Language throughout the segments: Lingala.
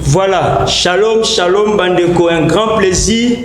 Voilà, shalom, shalom, bandeko, un grand plaisir.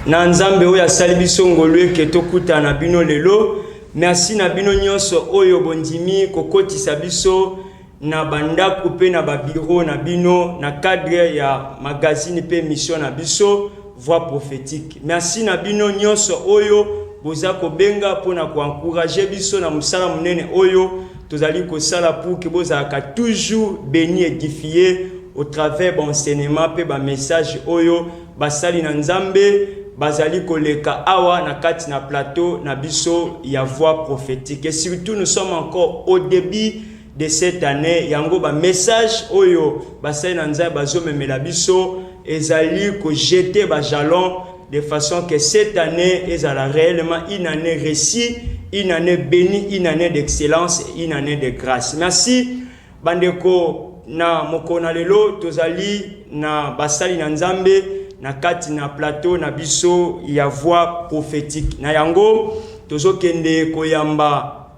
Nanzambe oya salibiso ngolwe ketokuta na bino lelo. Merci na bino nyonso oyo bondimi kokoti sabiso na banda coupe na babiro na bino na cadre ya magazine pe mission na biso voix prophétique. Merci na bino nyonso oyo boza kobenga pona ko encourager biso na musala munene oyo tozali ko sala pour que boza ka toujours béni édifié au travers bon enseignement pe ba message oyo basali na nzambe bazali koleka awa na kati na plateau na biso ya voix prophétique. Et surtout nous sommes encore au début de cette année yango ba message oyo basali na nzambe bazomemela biso ezali ko jeter ba jalon de façon que cette année ezala réellement une année réussie, une année bénie, une année d'excellence, une année de grâce. Merci bandeko. Na mokona lelo tozali na basali na nzambe na kati na plateau na biso ya voix prophétique na yango tozokende koyamba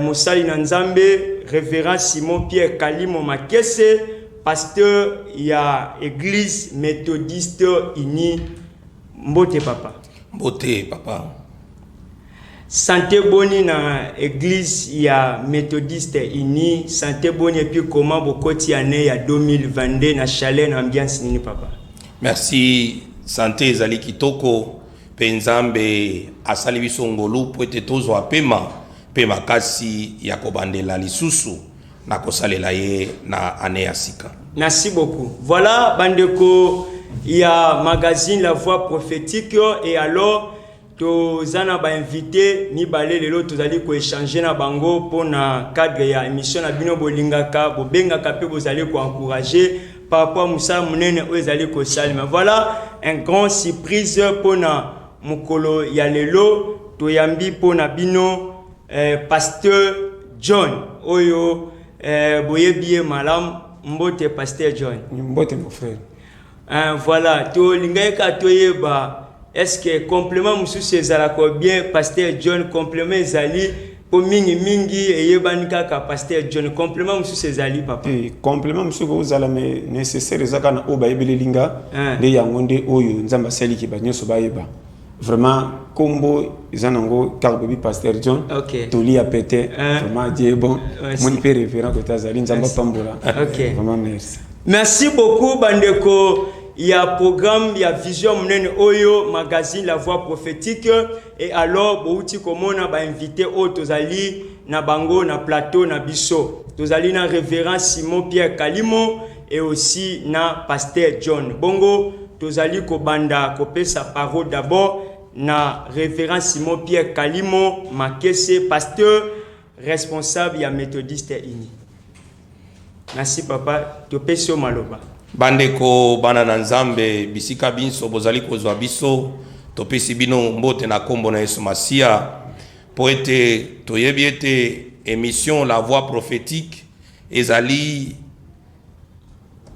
mosali na nzambe révérend Simon Pierre Kalimo Makese, pasteur ya église méthodiste uni. Mbote papa. Mbote papa. Santé boni na église ya méthodiste uni, santé boni et puis comment bokoti année ya 2022 na chalet na ambiance nini papa. Merci, santé ezali kitoko penzambe asali biso ngolu po ete tozwa pema kasi ya kobandela lisusu na kosalela ye na année ya sika. Merci beaucoup. Voilà bandeko ya magazine La Voix prophétique et alors tozana ba invité mibale lelo tozali ko échanger na bango pour na cadre ya émission na bino bolingaka bobengaka pe bozali ko encourager par rapport à musala munene o ezali ko salima. Voilà un grand surprise pour na mukolo ya lelo toyambi pour na bino pasteur John oyo boyebiye malam mbote pasteur John. Mbote mon frère. Voilà to lingaka toyeba. Est-ce que complément monsieur César bien pasteur John complément ezali pour mingi et yebanika ka pasteur John complément monsieur César papa complément monsieur vous allez mais nécessaire ezaka na oba yebele linga de yangonde oyo nzamba sali ki ba nyoso ba yeba vraiment combo izanango karbobi pasteur John toli a pété vraiment Dieu bon mon père référent que tazali nzamba pambola vraiment merci beaucoup bandeko. Il y a programme, il y a vision munene oyo magazine La Voix prophétique et alors bouti komona ba invité o tozali na bango na plateau na biso tozali na révérend Simon Pierre Kalimo et aussi na pasteur John bongo tozali ko banda ko pesa parole d'abord na révérend Simon Pierre Kalimo Makese, pasteur responsable ya méthodiste uni. Merci papa to peso maloba. Bandeko bana na nzambe bisika binso bozali kozwa biso topesi bino mbote na kombo na Yesu Masia po ete toyebi ete émission La Voix prophétique ezali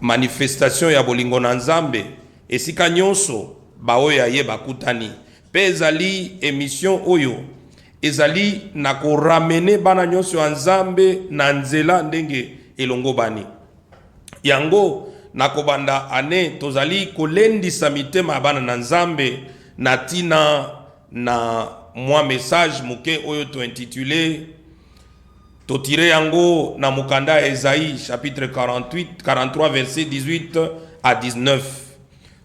manifestation ya bolingo na nzambe esika nyonso baoyo aye bakutani pe ezali émission oyo ezali na ko ramener bana nyonso ya nzambe na nzela ndenge elongo bani yango nakobanda ane tozali kolendisa mitema bana na nzambe na tina na mwa message muke oyo to intitulé to tire yango na mukanda Esaïe chapitre 43 verset 18 à 19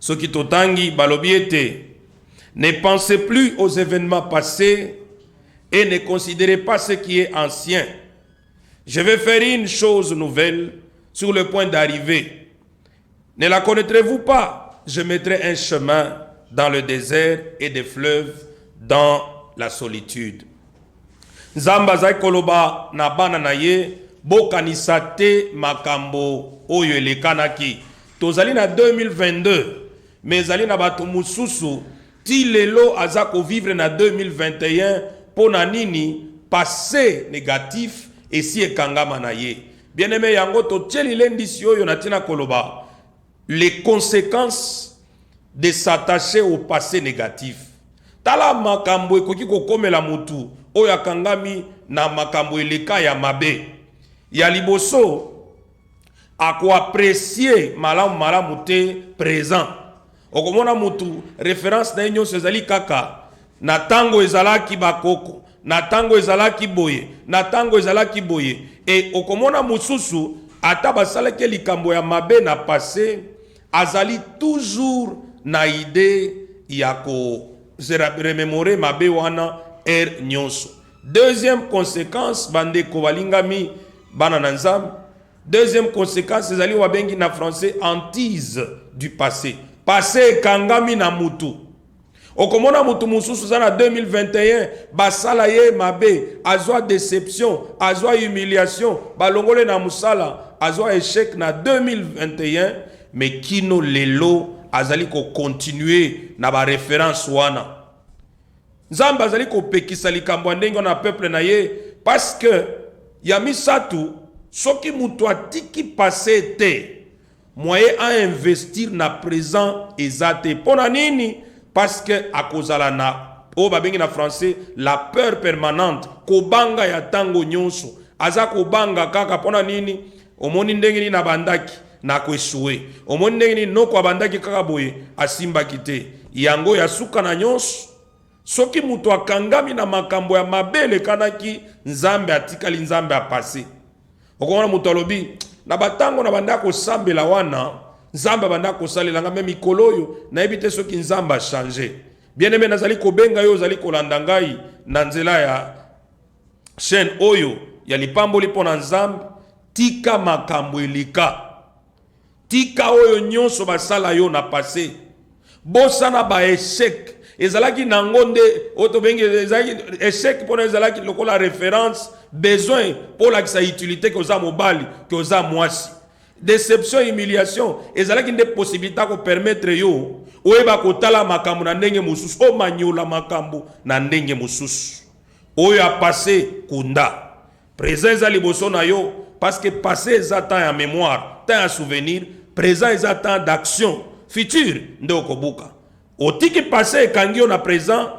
soki totangi balobi ete ne pensez plus aux événements passés et ne considérez pas ce qui est ancien. Je vais faire une chose nouvelle sur le point d'arriver. Ne la connaîtrez-vous pas? Je mettrai un chemin dans le désert et des fleuves dans la solitude. Nzamba zai koloba na bana na ye bokanisa te makambo oyo elekanaki. Tozali na 2022 mais zali na bato mususu ti lelo azako vivre na 2021 pona nini passé négatif et si ekangama na ye. Bien-aimé yango to tieli lendisi oyo na tina koloba les conséquences de s'attacher au passé négatif. Tala makambo ekoki kokomela mutu oyo akangami na makambo eleka ya mabe. Ya liboso apprécier malamu te présent. Okomona mutu référence na nyonso ezali kaka na tango ezalaki bakoko, na tango ezalaki boye, na tango ezalaki boye. Et okomona mususu ata basalaki likambo ya mabe na passé azali toujours na idée ya ko remémorer mabe wana nyonso. Deuxième conséquence bandeko balingami bana na Nzambe. Deuxième conséquence ezali wabengi na français hantise du passé. Passé kangami na mutu. Okomona mutu mususu za na 2021 basala ye mabe, azwa déception, azwa humiliation, balongole na musala, azwa échec na 2021, mais kino lelo azali ko continuer na ba référence wana. Nzamba azali ko pekisa likambo ndenge na peuple na ye parce que ya misatu soki mutu atiki passé te moyen à investir na présent ezate pona nini parce que akozala na o babengi na français la peur permanente kobanga ya tango nyonso aza kobanga kaka pona nini omoni ndenge ni na bandaki na kwesue omoni ndenge ni noko abandaki kaka boye asimbaki te yango ya suka na nyonso soki mutu akangami na makambo ya mabele kanaki Nzambe atikali Nzambe apase okomona mutu alobi na batango na banda kosambela wana Nzamba banda kosalela nga meme mikoloyo na ebite soki Nzamba a changer bien aimé nazali kobenga yo zali kolanda ngai na nzela ya chaîne oyo ya lipambo lipo na Nzambe tika makambo elika tika oyo nyonso basala yo na passé bosana ba échec ezalaki nangonde otobengi ezalaki échec pona ezalaki lokola référence besoin pour la utilité que oza mobali que oza mwasi déception humiliation ezalaki nde possibilité ko permettre yo oyeba kotala makambo na ndenge mususu o manyola makambo na ndenge mususu oyo a passé kunda présent ezali boso na yo parce que passé eza temps ya mémoire temps ya souvenir présent eza temps d'action futur nde okobuka otiki passé ekangi yo na présent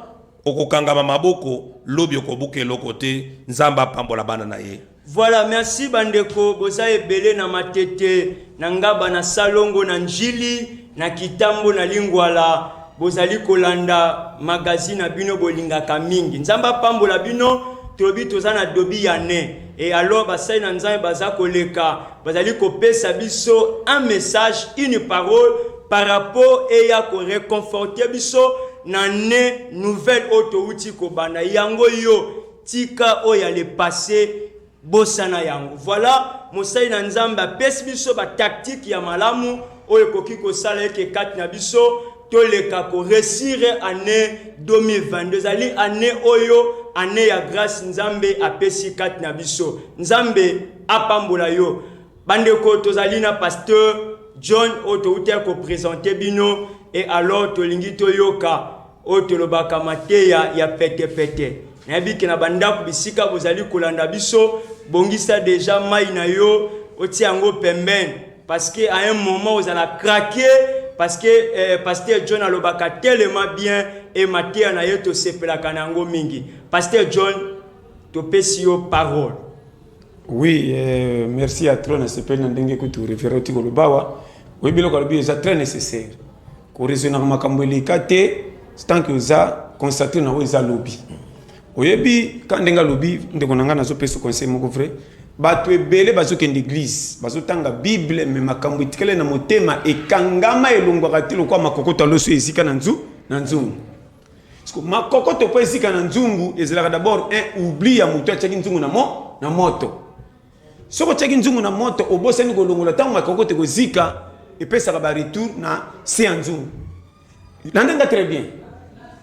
okokangama maboko lobi okobuka eloko te Nzamba pambola bana na ye. Voilà, merci bandeko boza ebele na matete na ngaba na salongo na njili na kitambo na lingwala bozali kolanda magazine bino bolingaka mingi Nzamba pambola bino tobi toza na dobi ya ne et alors basai na Nzambe baza koleka bazali kopesa biso un message une parole par rapport et ya ko réconforter biso na ne nouvelle auto uti ko bana yango yo tika o ya le passé bosana yango. Voilà mosai na Nzamba pesi biso ba tactique ya malamu oyo koki ko sala ke kat na biso to le ka ko réussir année 2022 ali année oyo année ya grâce Nzambe apesi kat na biso Nzambe apambola yo bandeko tozali na pasteur John Oto uter ko présenter bino et alors to lingi to yoka oto lobaka mateya ya pete nabi kina banda ku bisika bozali kolanda biso bongisa déjà mai na yo oti yango pembeni parce que à un moment vous allez craquer parce que pasteur John alobaka tellement bien et mateya na yo to sepela kanango mingi pasteur John to pesi yo parole. Oui, merci à toi, Nasepel Nandenge Kutu, référé au Lubawa. Oui, bien, le c'est très nécessaire. Pour raisonner ma cambouli kate, c'est tant que ça constaté na oza lobby. Oui, bien, quand on a lobby, on a un peu conseil mon frère. Batu ebele bazo kende église, bazo tanga Bible, mais ma cambouli tikele na motema et kangama elongwa katilo kwa makokota loso ezika na nzungu. Parce que makokota po ezika na nzungu, ezela d'abord un oubli ya mutu achaki nzungu na moto. Soko tchaki nzungu na moto obosani kolongola tango makokote kozika epesa ba retour na seanzu. Nandanga très bien.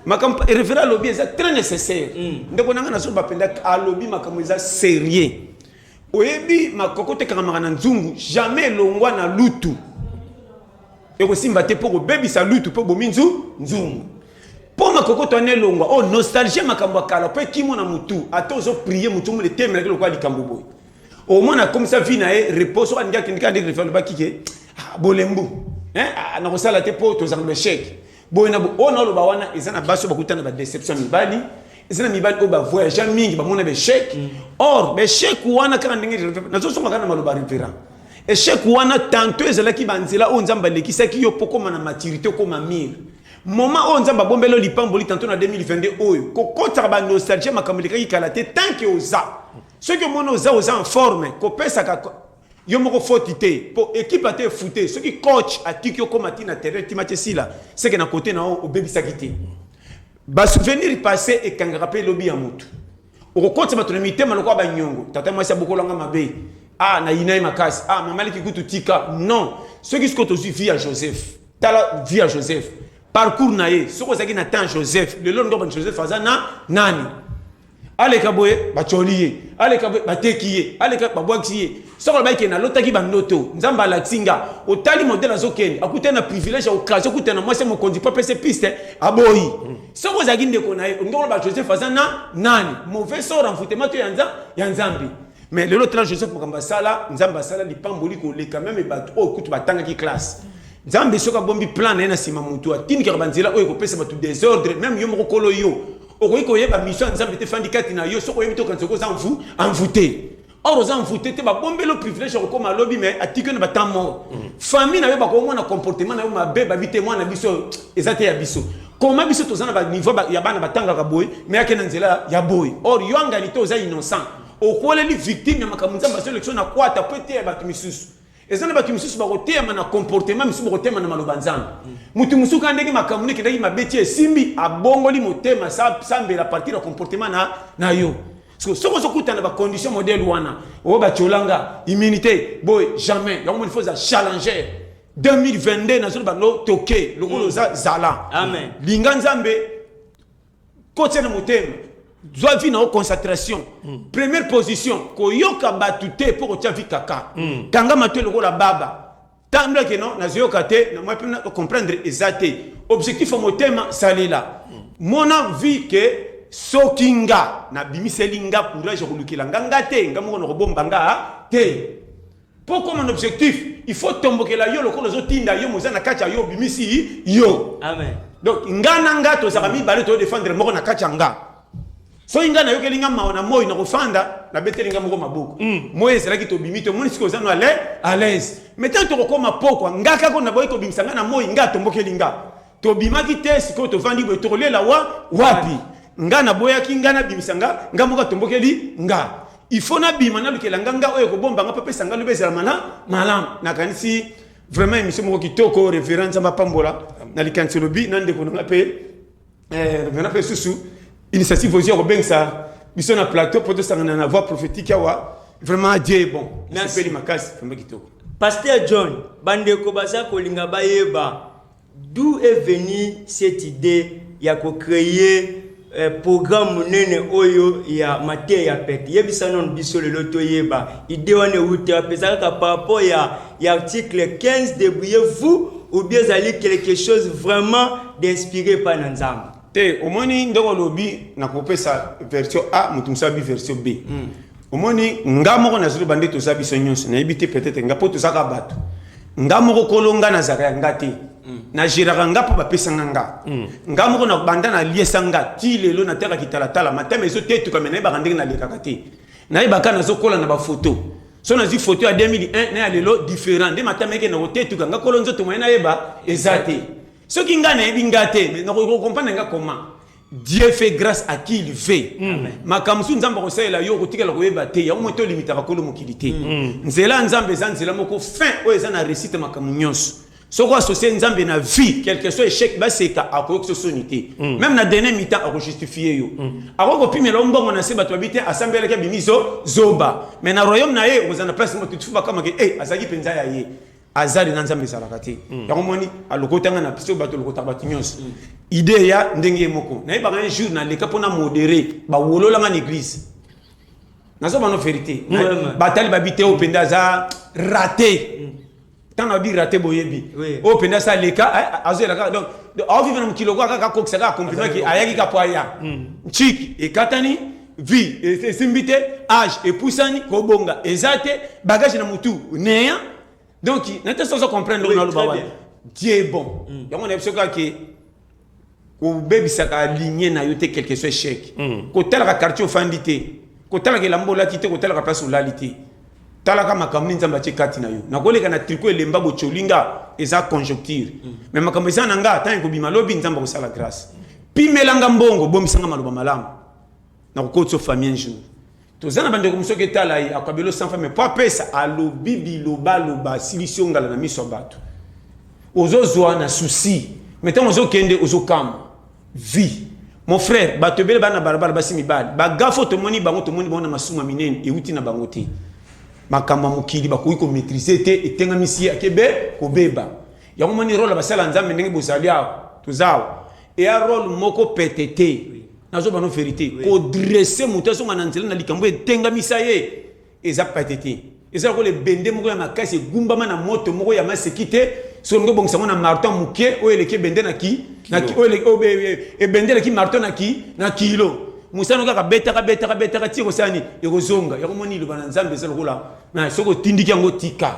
Makampa référent lobby est très nécessaire. Ndeko nanga na so bapenda a lobby makambo eza sérieux. Oyebi makokote kamara na nzungu jamais longwa na lutu. Eko simba te poko baby sa lutu po bominzu nzungu. Po makokote ane longwa oh nostalgie makambo kala po kimo na mutu atozo prier mutu mu le thème la ko likambo boy. Au moins comme ça vie na repose on dit que quand référent ba kike bolembu hein na ko sala te po to zangbe chèque boyena bo on lo ba wana ezana baso bakutana ba déception mibali ezana mibali o ba voyage mingi ba mona be chèque or be chèque wana kana ndingi na zo soma kana maloba référent échec wana tantôt ezalaki banzela o nzamba lekisaki yo pokoma na maturité koma mire moment o nzamba bombelo lipamboli tantôt na 2022 oyo kokota ba nostalgie makamulika yikalate tant que oza ceux que mono oza en forme ko pesa ka yo moko fotité pour équipe a été fouté ceux qui coach a tiki yo koma tina terrain timate sila c'est que na côté na o bebisa kité ba souvenir passé et quand rappel lobby ya mutu o kokota ba tonamité maloko ba nyongo tata moi sa bokolanga mabe ah na inaï makasi ah mamali kikutu tika non ceux qui sont aussi via Joseph tala via Joseph parcours naé ce que ça qui n'attend Joseph le long de Joseph azana nani ale kaboye ba choliye ale kaboye ba tekiye ale kaboye ba bwakiye soko ba ikena lotaki ba noto nzamba la tinga otali modèle azokeni akute na privilège occasion akute na moi c'est mon conduit pas pese piste aboyi soko za ginde ko naé ngolo ba Joseph azana nani mauvais sort en foutement to ya nzambi mais le l'autre là Joseph Mokamba sala nzamba sala lipamboli ko le quand même ba o kutu batanga ki classe nzambe soka bombi plan na sima mutu atini ka banzela o ko pesa batu désordre même yo moko kolo yo o ko yeba mission nzambe te fandikati na yo soko yemito kan soko zanfu envoûté or aux envoûté te ba bombelo privilège ko ma lobby mais atiki na batamo famille na ba ko mona comportement na yo mabe ba bitemo na biso ezate ya biso comment biso tozana ba niveau ya bana batanga ka boy mais akena nzela ya boy or yo angani to za innocent okoleli victime ya makambo nzamba selection na kwata pete ya batu misusu ezana batu misusu bakotema na comportement misusu bakotema na maloba nzamba mutu mususu kandeki makambo neki ndaki mabeti esimbi abongoli motema sambela partir ya comportement na yo soko sokuta na ba condition modèle wana o ba cholanga immunité boy jamais yango il faut ça challenger 2022 na zo ba no toke lokolo zala amen linga nzambe kote na motema doit vivre en concentration. Première position, koyoka batute pour que tu kaka. Kanga matu le la baba. Tandis que non, na zoyoka te, na moi peut comprendre exacté. Objectif au thème salila. Mon envie que sokinga na bimiselinga courage kolukilanga ngate ngamo no bombanga te. Pourquoi mon objectif, il faut tomber la yo lokolo zotinda yo mozana kacha yo bimisi yo. Amen. Donc ngana ngato zakami bale to défendre moko na kacha nga. So inga na yoke linga maona moi na kofanda na beteli nga moko maboko moi ezalaki to bimito moni siko zano à l'aise maintenant to kokoma poko ngaka ko na boy ko bimisanga na moi nga tomboke linga to bimaki te siko to vandi boy to lela wapi nga na boyaki nga na bimisanga nga moko tomboke nga il faut na bima na lukela nga oyo ko bomba nga pesa nga lubezela malam na kanisi vraiment émission moko kitoko référence ma pambola na likansi lobi na ndeko na pe na pe susu initiative aussi au ben ça biso na plateau pour ça na voix prophétique yawa vraiment Dieu est bon merci peli makasi vraiment kitoko pasteur John bandeko baza kolinga bayeba d'où est venue cette idée ya ko créer programme nene oyo ya matière ya pete yebisa non biso le loto yeba idée wane uti apesa ka par rapport ya article 15 débrouillez-vous ou bien zali quelque chose vraiment d'inspiré par Nzambe te omoni ndoko lobi na kopesa version A mutumsa bi version B omoni ngamo na zulu bande to zabi sonyos na ibite peut-être ngapo to zaka bato ngamo kolonga na zaka ngati na jiraka ngapo ba pesa nga ngamo na banda na liesa nga ti lelo na terra kitala tala matema ezo tetu comme na ba randinga na lekakati na ibaka na zokola na ba photo so na zi photo ya 2001 na lelo différent de matema eke na tetu nga kolonzo to moyena yeba ezate ce qui ngane bingate mais on comprend nga comment Dieu fait grâce à qui il veut. Makamsu nzamba ko sala yo ko tikela ko yeba te ya mo to limita ba ko lo mokilité. Nzela nzambe nzela moko fin o ezana récite makamu nyonso. Soko associer nzambe na vie quelque soit échec ba seka akoyo sonité. Même na dernier mi-temps a justifier yo. Ako ko pimela mbongo na se bato babite assemblée ka bimizo zoba. Mais na royaume na ye ozana place mo tutufa kama ke azaki penza ya ye. Azari nanzambe salakati yakomoni alokotanga na piso bato lokota batinyos idée ya ndenge moko na yeba un jour na leka pona modéré ba wolola nga église nazo bano vérité batali babité o penda za raté tant na bi raté boyebi o penda sa leka azela ka donc au vivre na mkilo kwa ka kokisa ka compliment ki ayaki ka poya chiki e katani vie et simbité âge et poussani ko bonga ezate bagage na mutu neya. Donc, nous devons comprendre que Dieu est bon. Il y a un épisode qui au bébé ça a aligné na yote quelque chose chèque. Ko tel ka quartier fandité, ko tel ka lambola tité, ko tel ka place ou lalité. talaka makambo nzamba tie kati na yo nakoleka na tricot elemba bocholinga eza conjoncture mais makambo eza nanga tant ko bima lobi nzamba ko sala grâce pimelanga mbongo bomisanga maloba malamu na ko kotso famille un jour tozana bande ko musoke tala yi akabelo sans femme pas pesa alobi biloba loba solution ngala na miso bato ozozwa na souci maintenant ozokende ozokam vie mon frère bato bele bana barabara basi mibali bagafo tomoni bango tomoni bona masuma minene euti na bango te makamba mukili bakoyi ko maîtriser te etenga misi akebe ko beba yango moni rôle basala nzambe ndenge bozali awo tozao et un rôle moko pétété nazo bano vérité ko dresser mutaso ngana nzela na likambo etenga misa ye eza pétété eza ko le bende moko ya makasi gumbama na moto moko ya masekite so ngo bongisa na marton muke o eleke bende na ki na ki o eleke e bende na ki marton na kilo musano kaka beta tiro sani ekozonga yakomoni lobana nzambe eza lokola na soko tindiki yango tika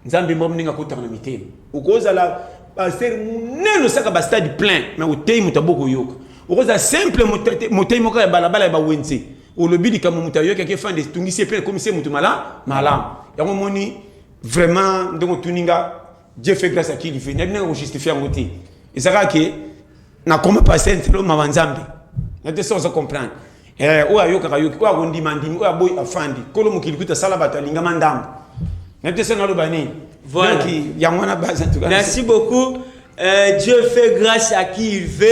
nzambe mbo mninga kotaka na mitema ukoza la pasteur muneno saka ba stade plein mais otei mutaboko yoka ukoza simple motei moka ya balabala ya bawenze olobi likamo mutayoka ke fande tungisi pe commissaire mutu malam yakomoni vraiment ndongo tuninga Dieu fait grâce à qui il fait n'a pas justifier en côté et ça que na comme pasteur ntelo mabanzambe na te sans comprendre o ayoka kayoki o agondi mandimi o aboy afandi kolo mukilikuta sala batalinga mandambo na te sans lobani voilà donc yangwana base en tout cas merci beaucoup Dieu fait grâce à qui il veut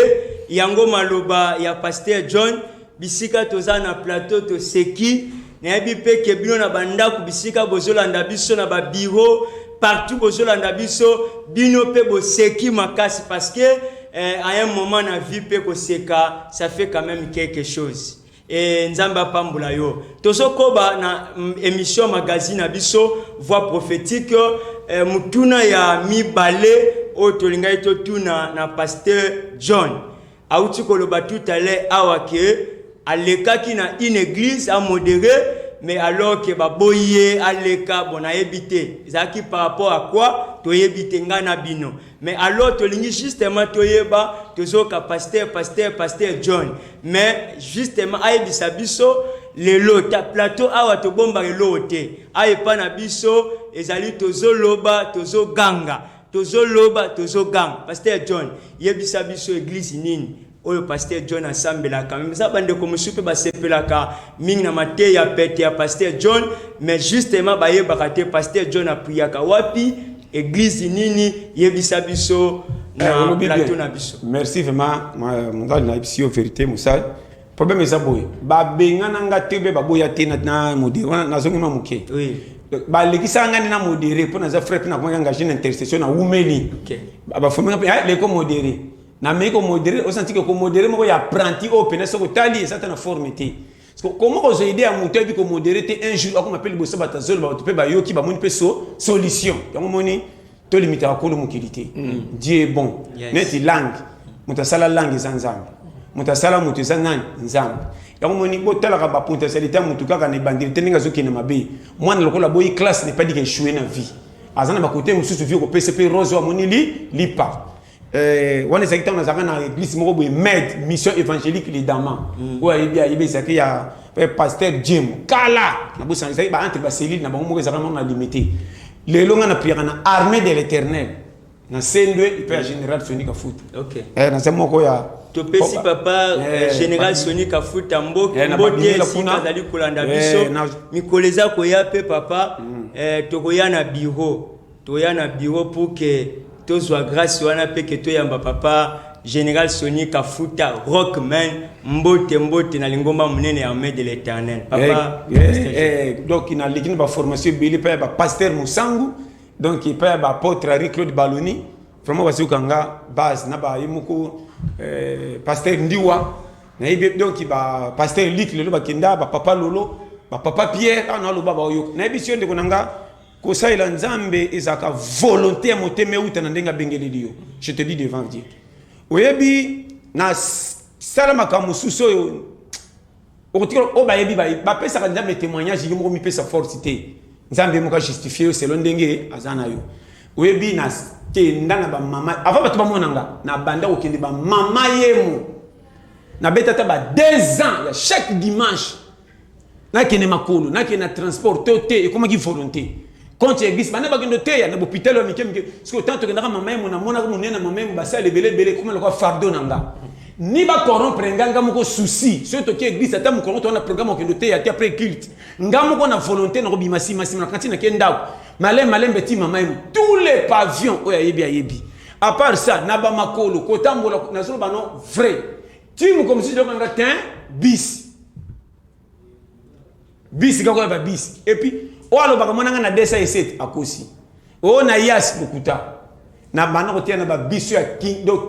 yango maloba ya pasteur John bisika toza na plateau to seki na yebi pe ke bino na bandako bisika bozolanda biso na ba bureau partout bozolanda biso bino pe bo seki makasi parce que à un moment na vie pe ko seka ça fait quand même quelque chose et nzamba pambula yo tozo koba na émission magazine abiso voix prophétique mutuna ya mibale o tolinga ito tuna na pasteur John auti koloba tout à l'heure awake aleka ki na une église à modéré mais alors que baboye aleka bona ebité zaki par rapport à quoi to yebite ngana bino mais alors to lingi justement to yeba tozo ka pasteur John mais justement ayebisa biso lelo ta plateau awa to bomba lelo te ayepa na biso ezali tozo loba tozo ganga pasteur John yebisa biso église nini oyo pasteur John asambela quand même ça bande comme soupe ba sepelaka ming na mate ya pete ya pasteur John mais justement ba yebaka te pasteur John a priaka wapi église nini yebisa biso na plateau na biso merci vraiment mon gars na biso vérité musa problème eza boye ba bengana ngatebe ba boya te na modéré na zongi ma muke oui ba lekisa ngani na modéré pour na za frère na ko engagé na intercession na umeli OK ba fomenga le ko modéré na meko modéré au senti que ko modéré moko ya apprenti au pena so ko tali ça na formité parce que comment oser aider à monter bi ko modéré te un jour ako m'appelle bossa batazol ba to pe ba yoki ba moni pe solution yango moni to limite akolo mukilité Dieu est bon neti langue mutasala langue zanzambe mutasala mutu zanani nzambe yango moni botala ka ba potentialité mutu kaka na bandiri teninga zoki na mabe mwana lokola boy classe n'est pas dit que échouer na vie azana ba côté mususu vie ko PCP rose wa moni lipa on est exactement dans l'église moko med mission évangélique les damas ouais il y a pasteur Jim kala na bosa ça ba entre ba cellule na bango moko ezaka na limité le longa na prière na armée de l'éternel na sendwe il peut général Sonika Foot OK na ça moko ya to pesi papa général Sonika Foot mbote sika dali kolanda biso mikoleza ko ya pe papa to koya na bureau pour que tozwa grâce wana pe que to yamba papa général Sonika Foot rockman mbote na lingomba munene ya main de l'éternel papa donc il a l'équipe de formation bili pa ba pasteur Musangu donc il pa ba apôtre Henri Claude Baloni vraiment wasi ukanga base na ba yimuko pasteur Ndiwa na ibe donc ba pasteur Lik lelo ba kenda ba papa Lolo ba papa Pierre na lo baba oyo na ibi sionde konanga ko saila nzambe ezaka volonté moteme uta na ndenga bengeleli yo je te dis devant Dieu oyebi na salama ka mususo yo okotiko o ba yebi ba pesa ka nzambe témoignage yimo mi pesa force te nzambe mo ka justifier selon ndenge azana yo oyebi na kenda na ba mama avant ba to ba monanga na banda okende ba mama yemo na betata ba 2 ans ya chaque dimanche na kene makolo na kene transport te et comment qui volonté quand tu église bana ba kendo te ya na hôpital wa mikem parce que tant que na mama mo na mona ko monena mama mo basa lebele comment le fardeau nanga ni ba corrompre nganga moko souci surtout que église ata mo corrompre na programme kendo te ya après culte ngamo ko na volonté na ko bimasi na kantina kenda malem beti mama tous les pavillons o ya yebi à part ça na ba makolo ko tambola na solo bano vrai tu mo comme si je nganga tin bis kako ba bis et puis o alo baka monanga na desa eset akosi o na yas bokuta na bana ko tia na ba biso ya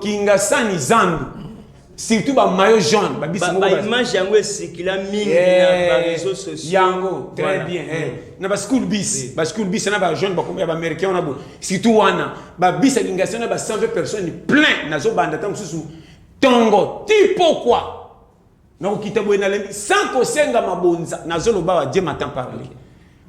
kinga sani zambi surtout ba maillot jaune ba biso mo ba image yango esikila mingi na ba réseaux sociaux yango très bien na ba school bis na ba jaune ba combien ba américain na bo surtout wana ba bis kinga sani ba 120 personnes plein na zo banda tant susu tongo ti pourquoi na okita boye na lembi sans kosenga mabonza na zolo ba Dieu m'entend parler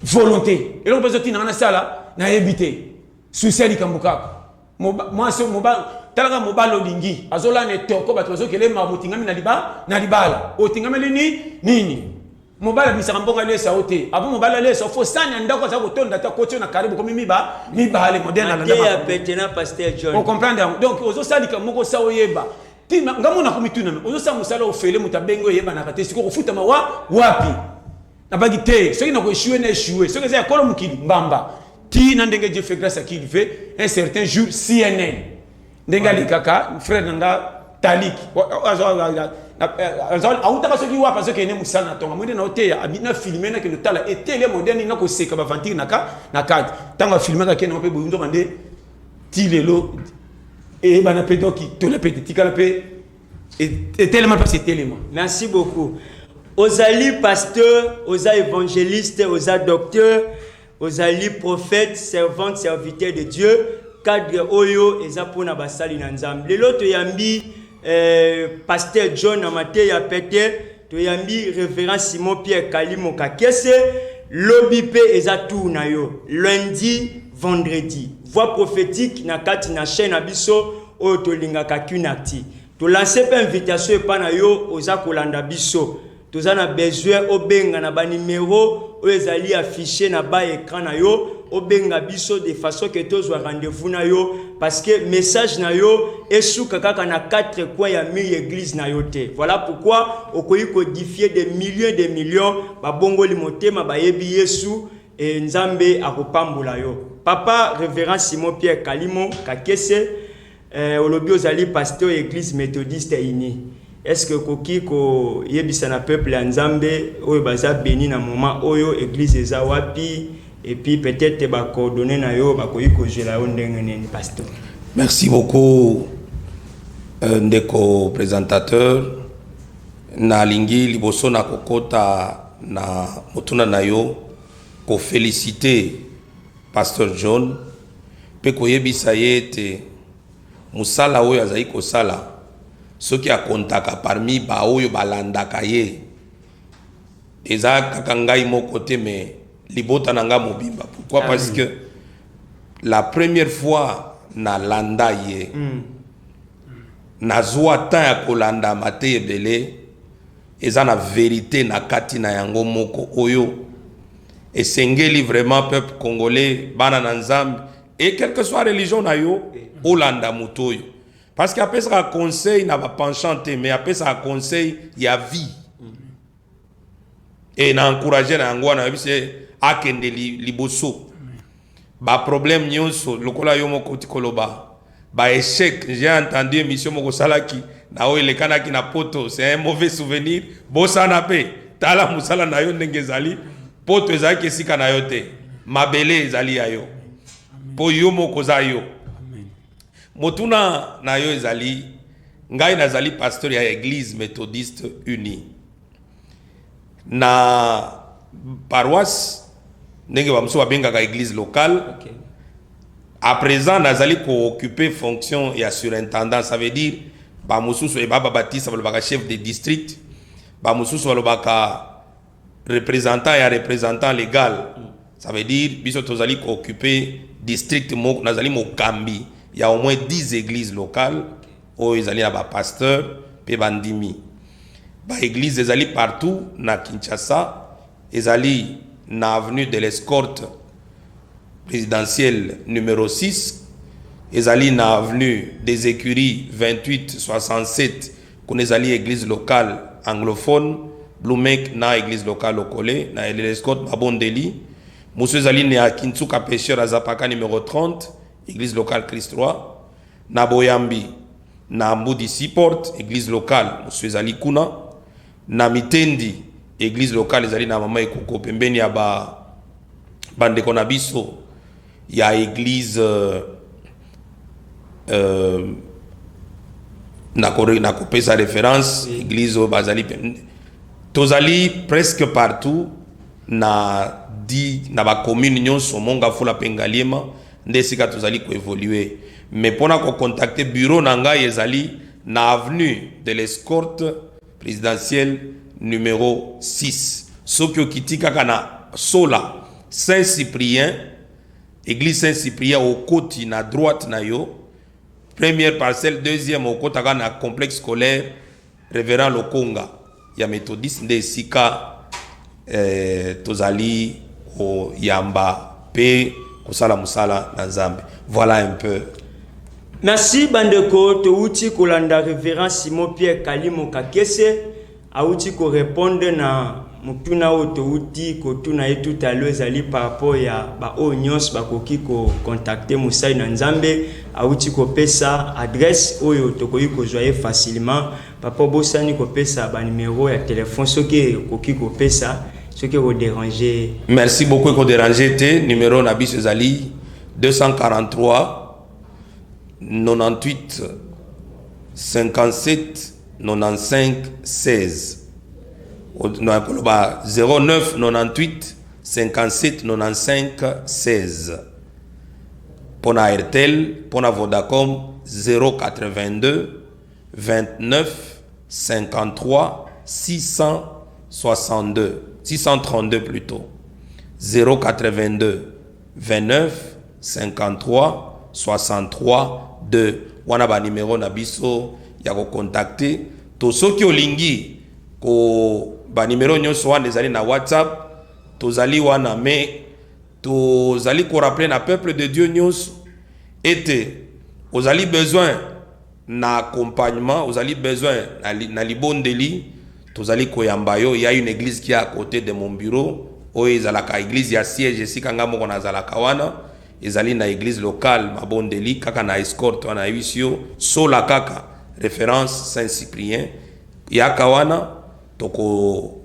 volonté et donc besoin tina na sala na ebité souci ali kambuka moi c'est moba talaka mobalo lingi azola ne toko bato bazokele mamutingami na libala otingameli nini mobala bisaka mbonga lesa ote avant mobala lesa faut sanya ndako za kotonda ta kocho na karibu komi mibale moderne na ndako ya petena pasteur John on comprendre donc ozosalika moko sa oyeba tima ngamona komituna ozosa musala ofele mutabengo yeba na kate siko kofuta mawa wapi na bagi te soki na ko échouer na échouer soki za kolo mukili mbamba ti na ndenge Dieu fait grâce à qui il fait un certain jour CNN ndenga likaka frère nanga Talik autaka soki wa parce que ne musala na tonga mwende na oteya abina filmer na ke tala et télé moderne na ko seka ba vantir na kati tanga filmer ka ke na pe boyindo kande ti lelo et bana pedoki to le petit calapé et tellement pas c'est tellement. Merci beaucoup. Ozali pasteur, oza évangéliste, oza docteur, ozali prophète, servante, serviteur de Dieu, cadre oyo eza pona basali na nzambe. Lelo to yambi pasteur John Amate ya pete, to yambi révérend Simon Pierre Kalimo Kakese, lobi pe eza tout na yo. Lundi, vendredi. Voix prophétique na kati na chaîne abiso o to linga kakunakti. To lancer pe invitation e pa na yo oza kolanda biso. Toza na besoin obenga na ba numéro o ezali affiché na ba écran na yo obenga biso de façon que tozwa rendez-vous na yo parce que message na yo esuka kaka na 4 coins ya mi église na yo te. Voilà pourquoi okoyi codifier des millions ba bongoli motema ba yebi Yesu et nzambe akopambola yo. Papa révérend Simon Pierre Kalimo Kakese olobi ozali pasteur église méthodiste ini. Est-ce que koki ko yebisa na peuple ya nzambe oyo baza béni na moment oyo église eza wapi et puis peut-être ba coordonner na yo ba koyi ko jela yo ndenge nini pasteur. Merci beaucoup ndeko présentateur na lingi liboso na kokota na motuna na yo ko féliciter pasteur John pe ko yebisa yete musala oyo azali ko sala soki akontaka parmi ba oyo balandaka ye eza kaka ngai moko te mais libota nanga mobimba. Pourquoi? Parce que la première fois na landa ye nazwa temps ya kolanda mate ebele eza na vérité na kati na yango moko oyo esengeli vraiment peuple congolais bana na nzambe et quelle que soit religion na yo olanda mutoyo parce qu'il appelle ça conseil n'a pas penchanté mais appelle ça conseil il y a vie et na encourager na ngwana bise akende liboso ba problème nyonso lokola yo moko tikoloba ba échec. J'ai entendu émission moko salaki na o elekanaki na poto c'est un mauvais souvenir bosana pe tala musala na yo ndenge zali poto ezaki esika na yo te mabele ezali ya yo po yo moko za yo motuna na yo ezali ngai nazali pasteur ya église méthodiste unie na paroisse ndenge bamso babengaka église locale. Okay. À présent nazali ko occuper fonction ya surintendant, ça veut dire ba mususu e baba batisa balobaka chef de district, ba mususu balobaka représentant légal. Ça veut dire biso tozali ko occuper district mo nazali mokambi. Il y a au moins 10 églises locales où ils allaient à ba pasteur pe bandimi. Ba église ezali partout na Kinshasa ezali na avenue de l'Escorte présidentielle numéro 6, ezali na avenue des Écuries 2867, qu'on ezali église locale anglophone, Blumek na église locale Okole, na l'Escorte Mabondeli, monsieur ezali na Kintsuka Pêcheur Azapaka numéro 30, église locale Christ 3, na Boyambi, na Mbudi Seaport, église locale monsieur ezali kuna, na Mitendi, église locale ezali na mama ekoko pembeni ya bandeko na biso ya église na kopesa référence église bazali tozali presque partout na ba commune nyonso monga fula pengaliema ndesika tozali ko évoluer mais pona ko contacter bureau na ngai ezali na avenue de l'Escorte présidentielle numéro 6. Sokyo Kitika kana Sola Saint-Cyprien, église Saint-Cyprien au côté na droite na yo. Première parcelle, deuxième au côté na complexe scolaire Révérend Lokonga. Ya méthodiste de Sika Tozali o Yamba P Kosala Musala na Nzambe. Voilà un peu. Merci bandeko touti kolanda révérend Simon Pierre Kalimo Kakese. Aouti ko répondre na mutuna otouti ko tuna et tout à l'heure zali par rapport ya ba onyos ba koki ko contacter Musai na Nzambe aouti ko pesa adresse oyo tokoyi ko joyer facilement papa bosani ko pesa ba numéro ya téléphone soki koki ko pesa soki ko déranger. Merci beaucoup ko déranger te numéro na biso zali 243 98 57 95 16 09 98 57 95 16 pour la Airtel, pour la Vodacom 082 29 53 632 plutôt 082 29 53 63 2 wana ba numéro na biso ya ko contacter to soki olingi ko ba numéro nyonso wana ezali na WhatsApp tozali wana mais tozali ko rappeler na peuple de Dieu nyonso ete ozali besoin na accompagnement ozali besoin na libondeli tozali ko yamba yo. Il y a une église qui est à côté de mon bureau oyo ezalaka église ya siège esika nga moko nazalaka wana ezali na église locale Mabondeli kaka na Escorte wana yisio sola kaka référence Saint-Cyprien yaka wana toko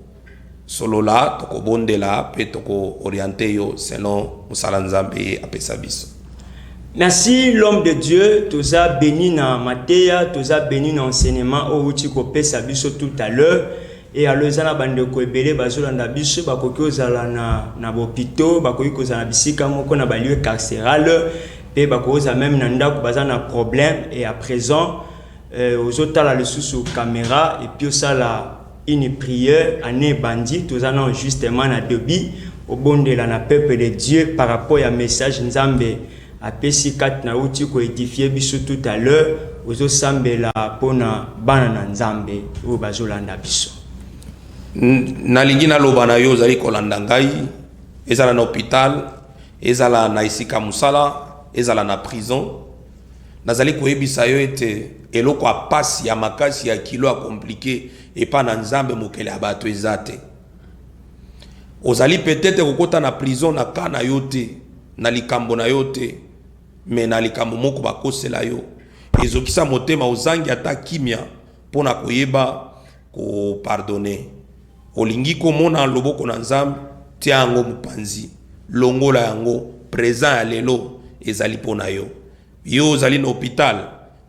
solola toko bondela pe toko orienter yo selon musala Nzambe apesa biso. Merci l'homme de Dieu, toza béni na mateya, toza béni na enseignement au uti ko pesa biso tout à l'heure et alors zana bande ko ebele bazolanda biso bakoki ozala na bopito bakoki kozala bisika moko na balieu carcéral pe bakoza même na ndako bazana problème et à présent ozotala le sous caméra et puis osala une prière ane bandi tozana justement na debi obondela na peuple de Dieu par rapport à message Nzambe apesi kat na uti ko édifier biso tout à l'heure ozosambela pona bana na Nzambe o bazolanda biso. Nalingi na loba na yo ozali kolanda ngai ezala na hôpital ezala na isika musala ezala na prison nazali koyebisa yo ete eloko apasi ya makasi ya kilo compliqué et pas na Nzambe mokele ya bato ezate ozali peut-être kokota na prison na kana yo te na likambo na yo te mais na likambo moko bakosela yo ezokisa motema ozangi ata kimia pona koyeba ko pardonner olingi komona loboko na Nzambe tia yango mupanzi longola yango présent ya lelo ezali pona yo yo ozali na hôpital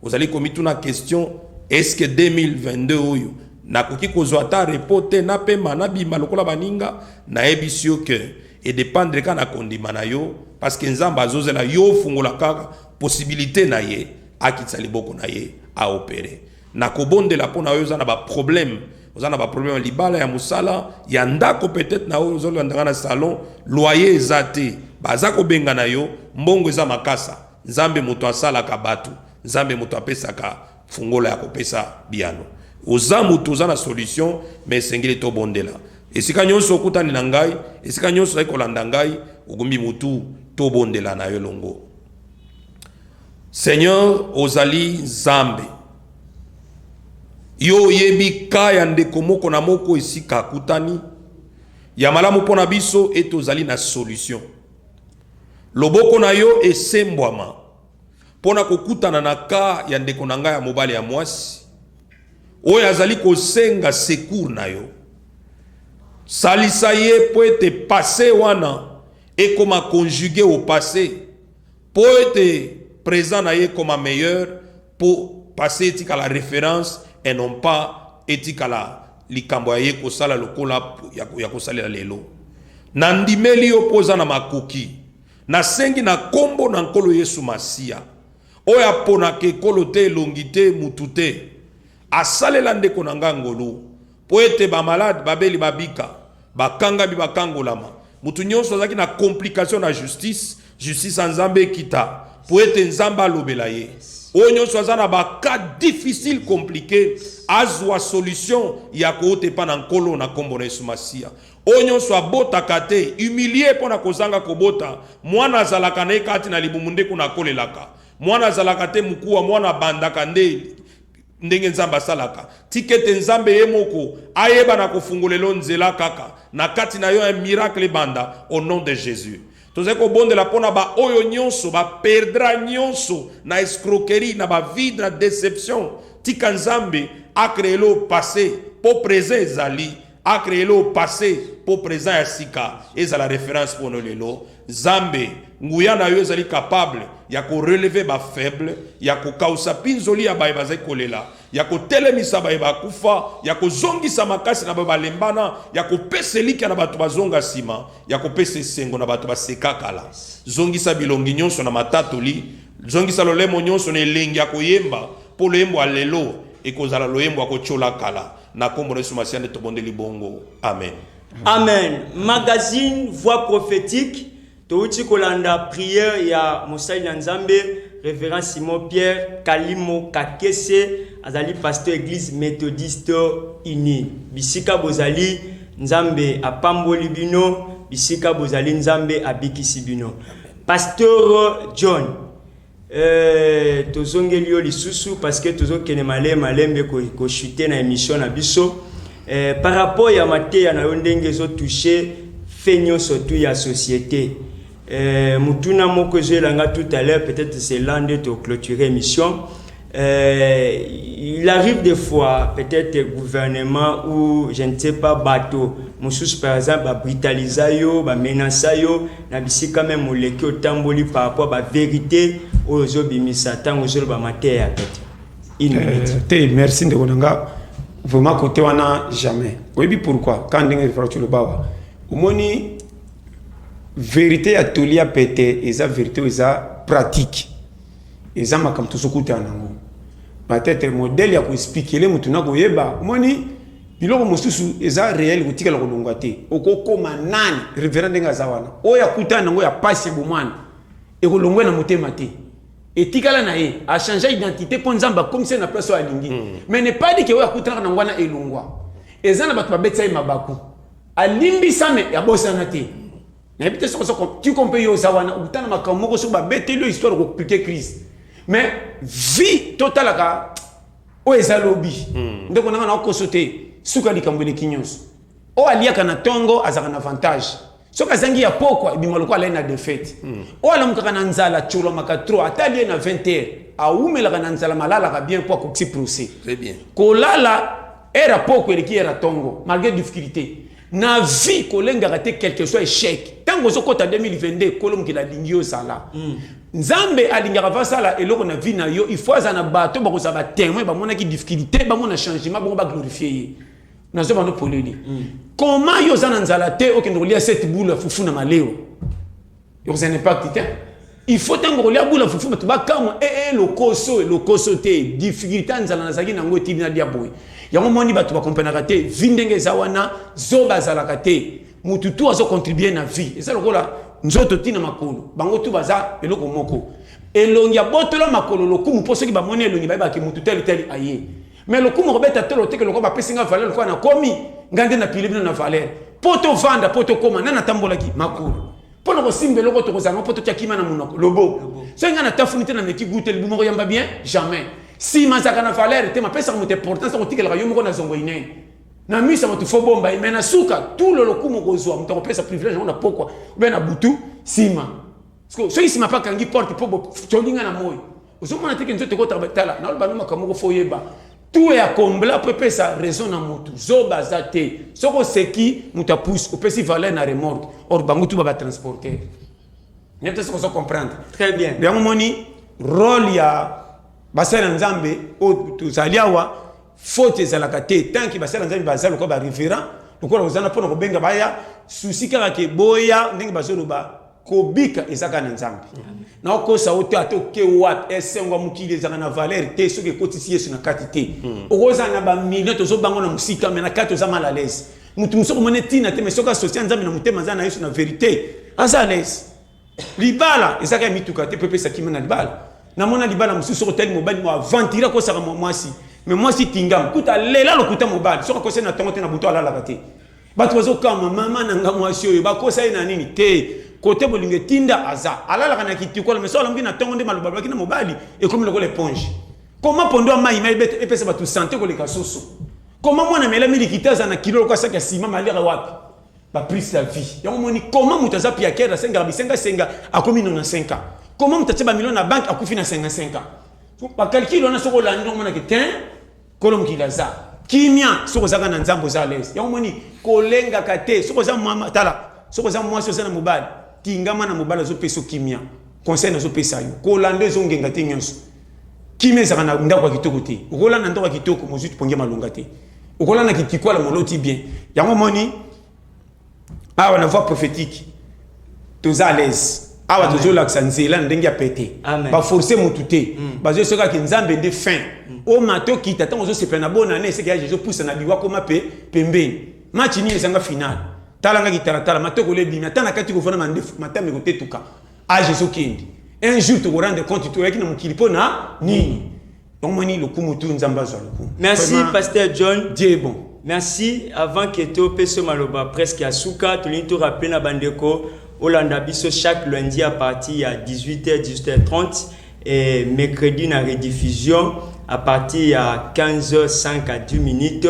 ozali komituna question est-ce que 2022 oyo nakoki kozwa ta repote na pema na bima lokola baninga na ebisio que et dépendre kana kondima na yo parce que Nzambe azozela yo fungola kaka possibilité na ye akitsa liboko na ye a opérer na kobondela pona yo zana ba problème ozana ba problème libala ya musala ya ndako peut-être na oyo zolo ndanga na salon loyer ezate baza ko benga na yo mbongo eza makasa Nzambe muto asala ka batu Nzambe muto apesa ka fungola ya kopesa biano oza muto za na solution mais sengeli to bondela esika nyonso okutani na ngai esika nyonso ozali kolanda ngai ogumbi mutu tobondela na yo longo. Seigneur ozali Nzambe yo yebi kaya ndeko moko na moko esika akutani ya malamu pona biso ete ozali na solution. Loboko na yo esembwama pona kokutana na ka ya ndeko na ngai ya mobali ya mwasi oyo azali kosenga secours na yo. Salisa ye po ete passé wana ekoma conjugué au passé po ete présent na ye comme meilleur pour passer etika la référence et non pas etika la likambo ya ye kosala lokola ya kosalela lelo. Nandimeli opoza na makoki na sengi na kombo na nkolo Yesu Masia oya pona ke kolo te elongi te mutu te asalela ndeko na nga ngolu po ete ba malade babeli babika bakanga bi bakangolama mutu nyonso azaki na complication na justice Nzambe kita po ete Nzambe alobela ye oyo nyonso aza na baka difficile compliqué azwa solution ya koote pa na nkolo na kombo na Yesu Masia oyo nyonso abotaka te humilié pona kozanga kobota mwana azalaka na ye kati na libumu nde kuna akolelaka mwana azalaka te mukuwa mwana bandaka nde ndenge Nzambe asalaka tikete Nzambe ye moko ayeba na kofungolelo nzela kaka na kati na yo un miracle banda au nom de Jésus. Tozeko bondela pona ba oyo nyonso ba perdra nyonso na escroquerie na ba vide na déception tika Nzambe a créé le passé pour présent ezali a créé le passé pour présent ya sika eza la référence pour nous lelo. Nzambe nguya na yo ezali capable ya ko relever ba faible ya ko kausa pinzoli ya ba bazai kolela ya ko telemisa ba kufa ya ko zongisa makasi na ba lembana ya ko peselika na batu bazonga sima ya ko pese sengo na batu basekakala zongisa bilongi nyonso na matatoli zongisa lolemo nyonso na elengi ya koyemba po loyembo alelo ekozala loyembo akochola kala na kombo na Yesu Masia nde tobondeli bongo. Amen. Amen. Magazine Voix prophétique touti kolanda prière ya Mosai Nzambe révérend Simon Pierre Kalimo Kakese azali pasteur église méthodiste unie bisika bozali Nzambe apamboli bino bisika bozali Nzambe abikisi bino. Pasteur John tozongeli yo lisusu parce que tozokene malembe ko chuter na émission na biso par rapport ya mateya na yo ndenge zo toucher fenyo surtout ya société. Mutuna moko zelanga tout à l'heure, peut-être c'est l'an de clôturer émission. Il arrive des fois, peut-être gouvernement ou je ne sais pas bateau, Moussous par exemple, ba brutaliser yo, ba menacer yo, na bisi quand même moleki au tamboli par rapport à la vérité aux obimisa tant aux ba mateya peut-être. Merci de konanga. Vraiment côté wana jamais. Oui pourquoi quand ndenge fracture le bawa. Omoni vérité ya tolia pété eza vérité eza pratique eza makam tosokuta nango peut-être modèle ya ko expliquer le mutuna ko yeba moni biloko mosusu eza réel kotika la kolongwa te okokoma nani révérend nga zawana oya kuta nango ya passe bomwana e kolongwa na motema te etikala na ye a changer identité pour Nzamba comme c'est na place ya lingi mais ne pas dire que oya kuta nango na elongwa eza na bato babetsa ye mabaku alimbi same ya bosana te. Tu comprends yozawana utana makamoko so ba betelo histoire ko compliquer crise mais vie totale ka o ezalobi ndeko nanga na kosote suka likambele kinyos o aliaka na tongo azaka na avantage soka zangi ya pokwa bimaloko ala na défaite o ala mukaka na nzala chulo makatro atali na 20h a umela kana nzala malala ka bien pour ko procès très bien kolala era pokwa eliki era tongo malgré difficulté na vie kolenga raté quel que soit échec tango zokota 2022 kolom ki la lingio sala Nzambe alingaka va sala eloko na vie na yo il faut azana bato ba ko sa ba témoin ba mona ki difficulté ba mona changement ba glorifier na zo bano poleli comment yo zana nzala te okendo lia cette boule fufu na maleo yo ça n'est pas petit il faut tango lia boule fufu to ba kamo le koso te difficulté nzala na zaki na ngo tibi na dia boy yango moni bato ba comprendre te vindenge zawana zo bazalaka te mutu tu azo contribuer na vie eza lokola nzoto tina makolo bango tu baza eloko moko elongi ya botolo makolo lokumu poso ki ba moni elongi ba ki mutu tel aye mais le coup mo beta telo te que le ko ba pesinga valeur ko na komi ngande na pile bino na valeur poto vanda poto koma nana tambola ki makulu poto ko simbe loko to ko zanga poto chakima na munoko lobo so ngana tafunite na meki goûter le bumo yamba bien jamais si mazaka na valeur te ma pesa mo te importance ko tikela yo mo na zongo ine na misa mo tu fo bomba mais na suka tout le coup mo ko zo mo to pesa privilège on a pourquoi ben na butu sima parce que so ici ma pas kangi porte po cholinga na moyo uzomona teke nzoto ko tabatala na ba no makamoko fo yeba tout est à combler pour pesa raison na mutu zoba zate soko seki mutapus au pesi valeur na remorque or bangu tu ba transporter n'y a pas ce qu'on comprendre très bien bien moni rôle ya basala nzambe o tuzaliawa faute ezalaka te tant que basala nzambe bazala ko ba référent lokola ozana pona ko benga baya souci kaka ke boya ndenge bazolo ba kobika ezaka na nzambe na okosa oto atoke wat esengwa mukili ezaka na valeur te soki ekotisi yesu na kati te okoza na ba million tozobango na musika mais na kati oza mal à l'aise mutu musoko mone tina te mais soki asocia nzambe na mutema aza na yesu na vérité aza à l'aise libala ezaka ya mituka te pepe sakima na libala namona libala mususu otali mobali mo aventira kosaka mwasi mais mwasi tingam kuta lela lokuta mobali soki akosai na tongo te na buto alalaka te bato bazokama mama na nga mwasi oyo bakosa ye na nini te côté bolinge tinda aza alalaka na kitikola mais so alambi na tongo nde maloba bakina mobali ekomi lokola éponge comment pondo mai mai bete epesa bato santé koleka soso comment mwana mela milikitaza na kilo kwa saka sima malira wapi ba prise la vie yango moni comment mutaza pia kera senga bisenga senga akomi 95 ans comment mutacha ba million na banque akufi na 55 ans ba calcul on a soko lando mona ke tin kolom kilaza kimia soko zaka na nzambo za les yango moni kolenga kate soko za mama tala soko za mwasi za na mobali tingama na mobala zo peso kimia conseil na zo pesa yo ko lande zo ngenga te nyonso kimia za na ndako kitoko te ukola na ndako kitoko mozuti pongia malunga te ukola na kitikola moloti bien yango moni awa na voix prophétique toza à l'aise awa tozo laksa nzela ndenge ya pété ba forcer mutu te bazo soka ki nzambe nde fin o mato kita tango zo sepena bona année c'est que Jésus pousse na biwa koma pe pembeni match ni ezanga final talanga kitala matoko le bimi atana kati ko fona mandefu matame ko tetuka a Jésus kindi un jour tu rendre compte tu yaki na mukilipo na nini donc moni le kumutu nzamba zo le kumu merci pasteur John Dieu est bon. Merci. Avant que tu peso maloba presque à Souka, tu l'as rappelé na bandeko Olanda biso chaque lundi à partir de 18h 18h30 et mercredi na rediffusion à partir de 15h05 à 10 minutes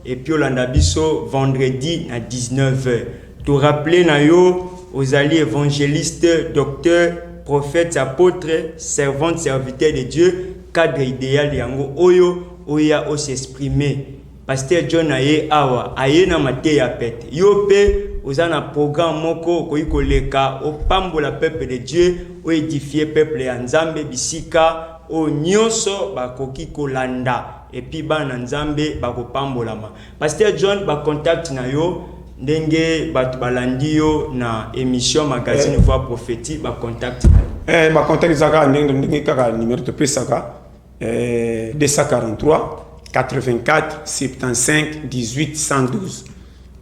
et puis Olanda biso vendredi à 19h. Tu rappelé na yo aux alliés évangélistes, docteurs, prophètes, apôtres, servantes, serviteurs de Dieu, cadre idéal yango oyo oya o s'exprimer. Pasteur John aye awa aye na mate ya pete yo pe ozana programme moko ko ikoleka o pambola peuple de Dieu o édifier peuple ya Nzambe bisika o nyonso bakoki kolanda et puis bana Nzambe bakopambolama. Pasteur John ba contact na yo ndenge batu balandi yo na émission magazine voix prophétique ba contact ba contact zaka ndenge kaka numéro de pesaka 243 84 75 18 112.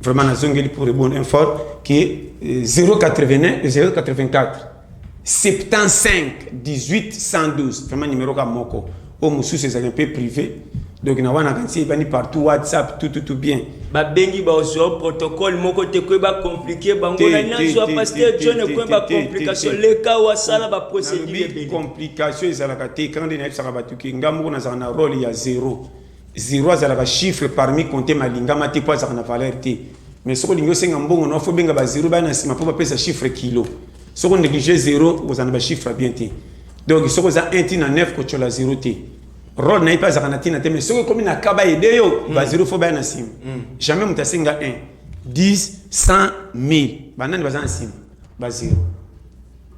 Vraiment, nous avons pour le bon info qui est 081 084 75 18 112. Vraiment, numéro comme Moko. Au Moussou, c'est un peu privé. Donc, nous avons un partout, WhatsApp, tout bien. Ba bengi ba ozo protocole moko te ko ba compliqué bango na nyazo pasteur John ko ba complication le ka wa sala ba procédure be complication ezalaka te quand on a ça ba tuki ngamu na za na rôle ya 0 azalaka chiffre parmi compter malinga mati po azaka na valeur te mais soko lingo senga mbongo no fo benga ba 0 ba na sima po ba pesa chiffre kilo soko négliger 0 ozana ba chiffre bien te donc soko za 1 tina 9 ko chola 0 te rôle na ipa zakana tina te mais soko komi na kaba ide yo ba 0 fo ba na sima jamais mutasenga 1 10 100 1000 banani bazana sima ba 0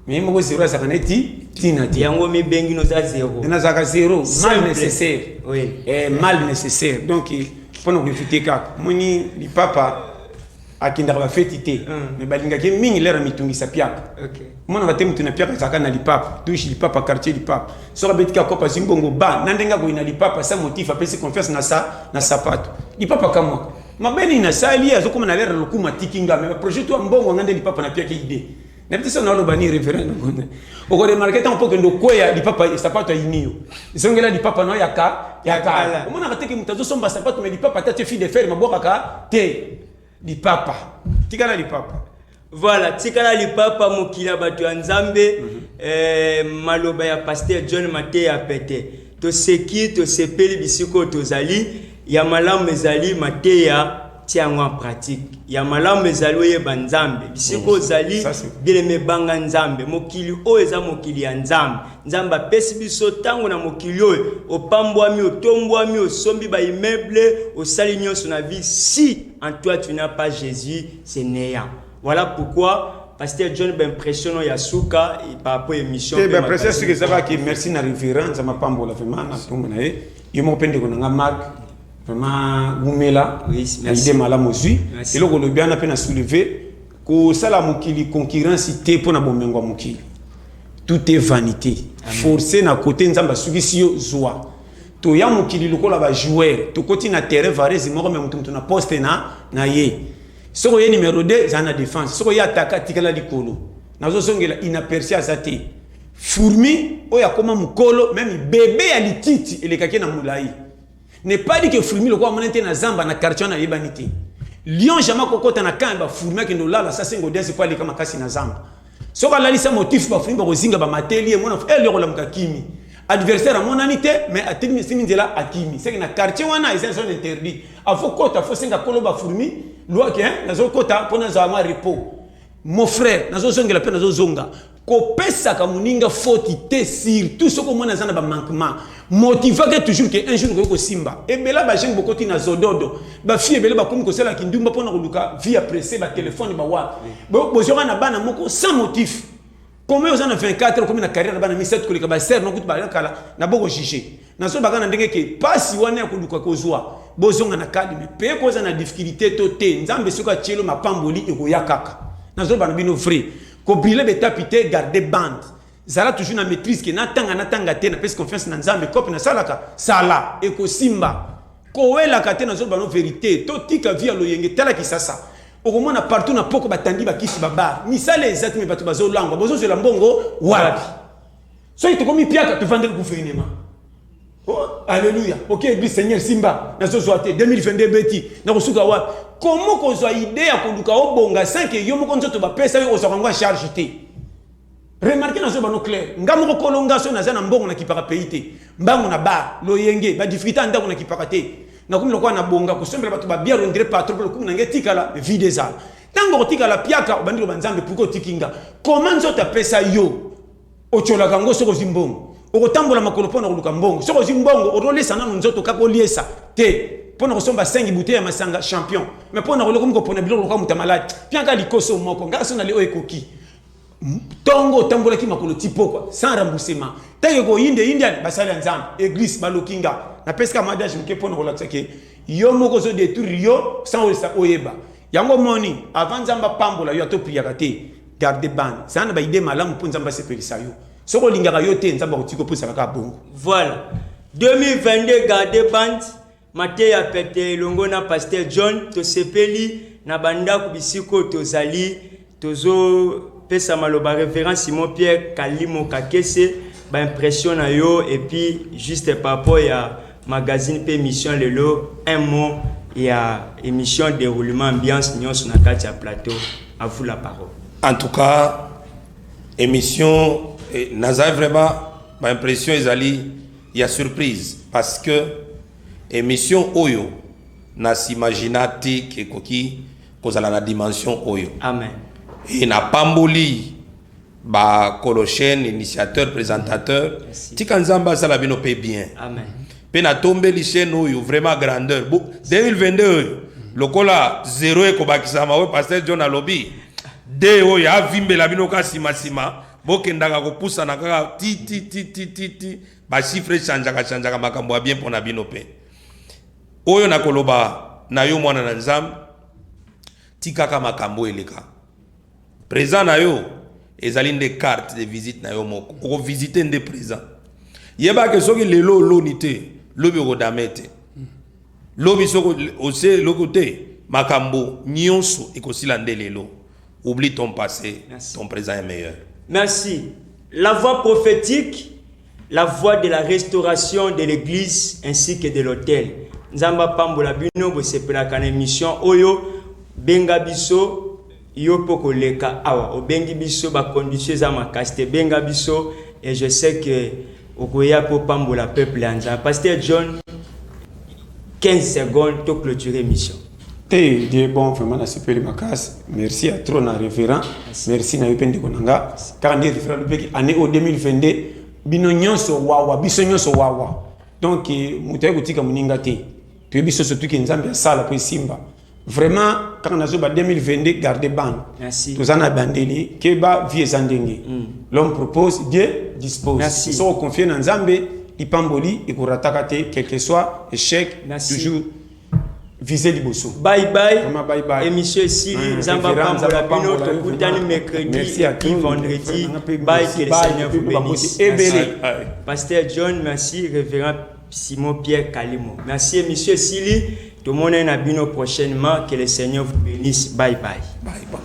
mais moko 0 zakana ti tina ti yango mi bengi no za 0 na zaka 0 mal nécessaire oui mal nécessaire donc pour nous éviter ka moni li papa akinda ba fetité mais balinga ke mingi lera mitungi sa piaka okay mona ba temu tuna piaka zaka na li papa touche li papa quartier li papa so ka betika ko pa zimbongo ba nandenga ko ina li papa sa motif apesi confiance na sapato li papa kama mabeni na sali azokoma na lera lokuma tikinga mais projet to mbongo ngande li papa na piaka idée N'est-ce pas ça bani référent au ko remarquer tant que ndo koya di papa sapato inio isongela di papa no yaka on a raté que mutazo somba sapato mais di papa tete fille de fer maboka ka te di papa tikala di papa voilà tikala di papa mokila batu nzambe maloba ya pasteur John Mateya pete to seki to sepeli bisiko to zali ya malamu ezali Mateya tiango en pratique ya malamu ezali oyeba nzambe bisiko zali bileme banga nzambe mokili o eza mokili ya nzambe nzambe apesi biso tango na mokili oyo opambwami otombwami osombi ba immeuble osali nyonso na vie si en toi tu n'as pas Jésus c'est néant. Voilà pourquoi pasteur John impression ya suka par rapport à émission ben précieux ce que ça va qui merci na référence ma pambola vraiment na tumona yo mo pende ko na marque vraiment Mumela idée malamu zui et le ko bien appena soulever ko sala mokili concurrence té pour na bomengo mokili tout est vanité forcer na côté nzamba sugisi yo zwa to ya mokili lokola ba joueur to koti na terrain varezi moko même mutu na poste na ye soko ye numéro 2 za na défense soko ya attaquer tikala likolo nazo songela inaperçu azate fourmi oya koma mukolo même bébé ya lititi elekaki na mulai. N'est pas dit que Fourmi le quoi monter na zamba na quartier na yebanité. Lion jamais kokota na kamba Fourmi ki ndola la sasa ngodia c'est pas les kama kasi na zamba. Soka la lisa motif ba Fourmi ba kozinga ba mateli mona le rola mkakimi. Adversaire a monanité mais atimi simindela akimi. C'est que na quartier wana ils sont interdits. Afo kota fo senga koloba Fourmi loi que na zo kota pona za ma repos. Mon frère nazo zongela pe nazo zonga. Ko pesa ka muninga faute te surtout soko mona zana ba manquement. Motiva que toujours que un jour ko simba et bela ba jeune bokoti na zododo ba fille bela ba komi ko sala kindumba pona ko luka via pressé ba téléphone ba wa bo zora na bana moko sans motif comme aux années 24 comme na carrière na bana mi 7 ko lika ba ser no kutu ba kala na boko chiché na so ba kana ndenge ke pasi wana ko luka ko zwa bozonga na kadi me pe ko za na difficulté to te nzambe soka chelo mapamboli e ko yakaka na so bana bino free ko brile be tapité garder bande. Zala toujours na maîtrise que na tanga te na pèse confiance na nzambe copie na salaka sala e ko simba ko wela kate na zo bano vérité to tika via lo yenge tala ki sasa o komona partout na poko batandi ba kisi baba misale exact me batu bazo langwa bozo zo la mbongo wapi so ito komi piaka te vendre gouvernement oh alléluia OK église Seigneur simba na zo zoate 2022 beti na kosuka wapi comment ko zo idée ya konduka obonga 5 yo moko nzoto ba pesa yo ozakangwa charge te. Remarquez dans ce bano clair, ngamo kolonga so na zana mbongo na kipaka peite, mbango na ba, lo yenge, ba difficulté ndako na kipaka te. Na kumi lokwa na bonga ko sembela batu ba bien rendre patron pour kumi na ngetika la vide za. Tango tika la piaka obandilo banzambe puko tikinga. Comment nzota pesa yo? Ochola kango soko zimbongo. Okotambola makolo pona kuluka mbongo. Soko zimbongo orolesa nanu nzoto kako liesa te. Pona kosomba 5 bouteilles ya masanga champion. Mais pona koloko mko pona biloko kwa mutamalade. Piaka likoso moko ngaso na leo ekoki. Tongo tambola ki makolo tipo quoi sans remboursement tango ko inde indian basala nzambe église balokinga na peska madage mke pona ko laksa ke yo moko zo détruire yo sans oyeba yango moni avant nzamba pambola yo to priya kate garde ban sana ba idée malamu po nzamba sepelisa yo soko lingaka yo te nzamba ko tiko posa ka bongo. Voilà 2022 garde ban Mateya pete longo na pasteur John to sepeli na banda ku bisiko to zali tozo pesa maloba référence Simon Pierre Kalimo Kakese ba impression na yo et puis juste par rapport à magazine pe émission lelo un mot et à émission déroulement ambiance nyonso na kati ya plateau à vous la parole. En tout cas émission naza vraiment ba impression ezali ya surprise parce que émission oyo na s'imaginati ke koki kozala na dimension oyo. Amen. Et na pamboli ba Colochen initiateur présentateur tikanzamba sala bino pe bien. Amen. Pe na tombe li chaîne oyo vraiment grandeur 2022 lokola 0 e ko bakisama we pasteur John alobi de oyo avimbela bino ka sima bokendaka ko poussa na kaka ti ba chiffre chanjaka makambo bien pona bino pe oyo na koloba na yo mwana na nzambe tikaka makambo eleka. Présent na yo ezali des cartes de visite na yo moko ko visiter des présents yeba ke soki lelo lonité lobi ko damete lobi soko ose lokote makambo nyonso ekosila nde lelo Oublie ton passé, Merci. ton présent est meilleur. Merci. La voix prophétique, la voix de la restauration de l'église ainsi que de l'autel. Nzamba pambola bino bo sepela kana émission oyo benga biso yo poko leka awa obengi biso ba conditions za makaste benga biso et je sais que okoya po pambola peuple anza. Pasteur John 15 secondes pour clôturer l'émission. Dieu bon vraiment na sepeli makas. Merci à trop na révérend. Merci na yopende konanga. Car ndi référent le année au 2022 bino nyonso wawa biso nyonso wawa. Donc mutaye kutika muninga te. Tu es biso surtout que nzambe ya sala po simba. Vraiment quand on a 2022 garder ban. Merci. Tous en a bandeli keba vie zandenge. L'homme propose, Dieu dispose. Merci. So confier dans nzambe ipamboli et kurataka te quel que soit échec. Merci. Toujours viser liboso. Bye bye. Vraiment bye bye. Et monsieur Sili, Nzamba Pambola Bino, Tokutani mercredi et vendredi. Bye, que le Seigneur vous bénisse. Merci. Pasteur John, merci. Révérend Simon Pierre Kalimo. Merci, monsieur Sili. Tout le monde est à Bino prochainement. Que le Seigneur vous bénisse. Bye bye. Bye bye.